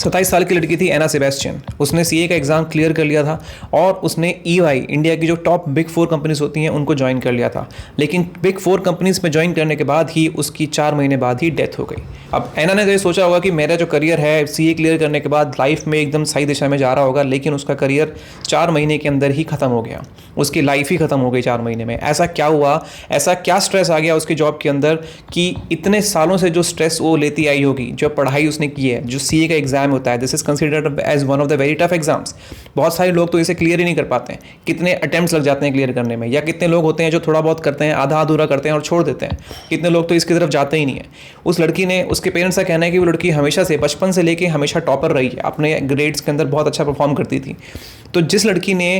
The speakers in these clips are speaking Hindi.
27 साल की लड़की थी एना सेबेस्टियन। उसने सीए का एग्ज़ाम क्लियर कर लिया था और उसने ईवाई, इंडिया की जो टॉप बिग 4 कंपनीज होती हैं, उनको ज्वाइन कर लिया था। लेकिन बिग 4 कंपनीज में ज्वाइन करने के बाद ही उसकी 4 महीने बाद ही डेथ हो गई। अब एना ने तो ये सोचा होगा कि मेरा जो करियर है सीए क्लियर करने के बाद लाइफ में एकदम सही दिशा में जा रहा होगा, लेकिन उसका करियर 4 महीने के अंदर ही ख़त्म हो गया। उसकी लाइफ ही ख़त्म हो गई 4 महीने में। ऐसा क्या हुआ, ऐसा क्या स्ट्रेस आ गया उसकी जॉब के अंदर कि इतने सालों से जो स्ट्रेस वो लेती आई होगी, जो पढ़ाई उसने की है, जो सीए का एग्जाम होता है, this is considered as one of the very tough exams. बहुत सारे लोग तो इसे क्लियर ही नहीं कर पाते हैं। कितने अटेम्प्ट्स लग जाते हैं क्लियर करने में, या कितने लोग होते हैं जो थोड़ा बहुत करते हैं, आधा अधूरा करते हैं और छोड़ देते हैं। कितने लोग तो इसकी तरफ जाते ही नहीं है। उस लड़की ने, उसके पेरेंट्स का कहना है कि वो लड़की हमेशा से, बचपन से लेके हमेशा टॉपर रही है, अपने ग्रेड्स के अंदर बहुत अच्छा परफॉर्म करती थी। तो जिस लड़की ने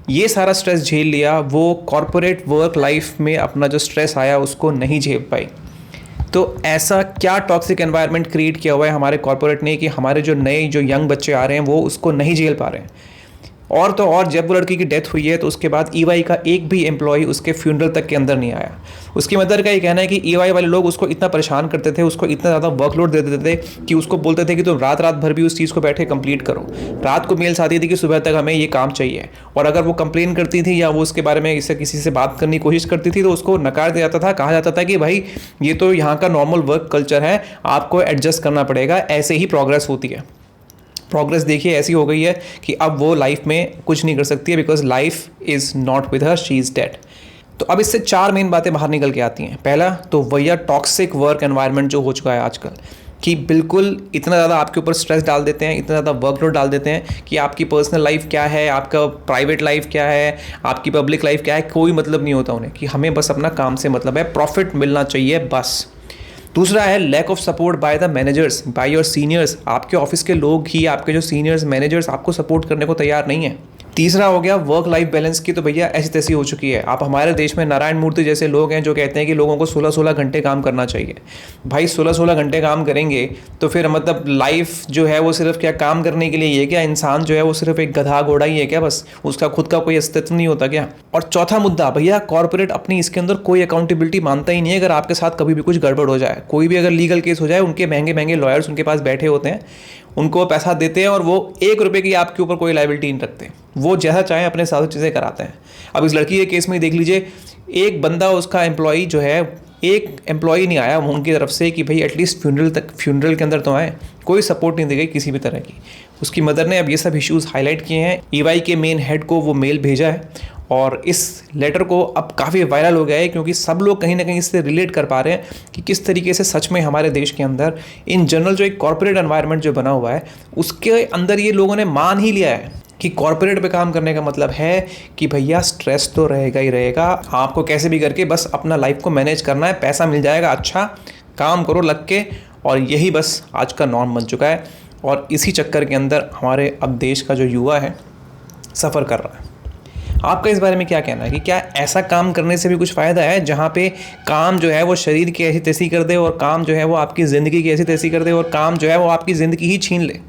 ये सारा स्ट्रेस झेल लिया, वो कॉर्पोरेट वर्क लाइफ में अपना जो स्ट्रेस आया उसको नहीं झेल पाई। तो ऐसा क्या टॉक्सिक एनवायरनमेंट क्रिएट किया हुआ है हमारे कॉर्पोरेट ने कि हमारे जो नए जो यंग बच्चे आ रहे हैं वो उसको नहीं झेल पा रहे हैं। और तो और जब वो लड़की की डेथ हुई है तो उसके बाद ईवाई का एक भी एम्प्लॉय उसके फ्यूनरल तक के अंदर नहीं आया। उसकी मदर का ये कहना है कि ईवाई वाले लोग उसको इतना परेशान करते थे, उसको इतना ज़्यादा वर्कलोड दे देते थे कि उसको बोलते थे कि तुम रात रात भर भी उस चीज़ को बैठे कंप्लीट करो। रात को मेल्स आती थी कि सुबह तक हमें ये काम चाहिए, और अगर वो कंप्लेन करती थी या वो उसके बारे में इससे किसी से बात करने की कोशिश करती थी तो उसको नकार दिया जाता था। कहा जाता था कि भाई ये तो यहाँ का नॉर्मल वर्क कल्चर है, आपको एडजस्ट करना पड़ेगा, ऐसे ही प्रोग्रेस होती है। प्रोग्रेस देखिए ऐसी हो गई है कि अब वो लाइफ में कुछ नहीं कर सकती है, because life is not with her, she is dead. तो अब इससे 4 मेन बातें बाहर निकल के आती हैं। पहला तो भैया टॉक्सिक वर्क एनवायरनमेंट जो हो चुका है आजकल, कि बिल्कुल इतना ज़्यादा आपके ऊपर स्ट्रेस डाल देते हैं, इतना ज़्यादा वर्कलोड डाल देते हैं कि आपकी पर्सनल लाइफ क्या है, आपका प्राइवेट लाइफ क्या है, आपकी पब्लिक लाइफ क्या है, कोई मतलब नहीं होता उन्हें, कि हमें बस अपना काम से मतलब है, प्रॉफिट मिलना चाहिए बस। दूसरा है lack of support by the managers, by your seniors. आपके ऑफिस के लोग ही, आपके जो सीनियर्स मैनेजर्स आपको सपोर्ट करने को तैयार नहीं है। तीसरा हो गया वर्क लाइफ बैलेंस की, तो भैया ऐसी तैसी हो चुकी है। आप हमारे देश में नारायण मूर्ति जैसे लोग हैं जो कहते हैं कि लोगों को 16-16 घंटे काम करना चाहिए। भाई 16-16 घंटे काम करेंगे तो फिर मतलब लाइफ जो है वो सिर्फ क्या काम करने के लिए ही है क्या? इंसान जो है वो सिर्फ एक गधा घोड़ा ही है क्या? बस उसका खुद का कोई अस्तित्व नहीं होता क्या? और चौथा मुद्दा भैया, कॉर्पोरेट अपनी इसके अंदर कोई अकाउंटेबिलिटी मानता ही नहीं है। अगर आपके साथ कभी भी कुछ गड़बड़ हो जाए, कोई भी अगर लीगल केस हो जाए, उनके महंगे महंगे लॉयर्स उनके पास बैठे होते हैं, उनको पैसा देते हैं और वो 1 रुपये की आपके ऊपर कोई लायबिलिटी नहीं रखते। वो जैसा चाहे अपने साथ चीज़ें कराते हैं। अब इस लड़की के केस में देख लीजिए, एक बंदा उसका एम्प्लॉई जो है, एक एम्प्लॉई नहीं आया उनकी तरफ से कि भाई एटलीस्ट फ्यूनरल के अंदर तो आए। कोई सपोर्ट नहीं दी गई किसी भी तरह की। उसकी मदर ने अब ये सब इश्यूज़ हाईलाइट किए हैं, ईवाई के मेन हेड को वो मेल भेजा है, और इस लेटर को अब काफ़ी वायरल हो गया है, क्योंकि सब लोग कहीं ना कहीं इससे रिलेट कर पा रहे हैं कि किस तरीके से सच में हमारे देश के अंदर इन जनरल जो एक कॉर्पोरेट एनवायरनमेंट जो बना हुआ है, उसके अंदर ये लोगों ने मान ही लिया है कि कॉर्पोरेट पे काम करने का मतलब है कि भैया स्ट्रेस तो रहेगा ही रहेगा, आपको कैसे भी करके बस अपना लाइफ को मैनेज करना है, पैसा मिल जाएगा, अच्छा काम करो लग के। और यही बस आज का नॉर्म बन चुका है, और इसी चक्कर के अंदर हमारे अब देश का जो युवा है सफ़र कर रहा है। आपका इस बारे में क्या कहना है कि क्या ऐसा काम करने से भी कुछ फ़ायदा है, जहाँ पे काम जो है वो शरीर की ऐसी तैसी कर दे, और काम जो है वो आपकी ज़िंदगी की ऐसी तैसी कर दे, और काम जो है वो आपकी ज़िंदगी ही छीन ले?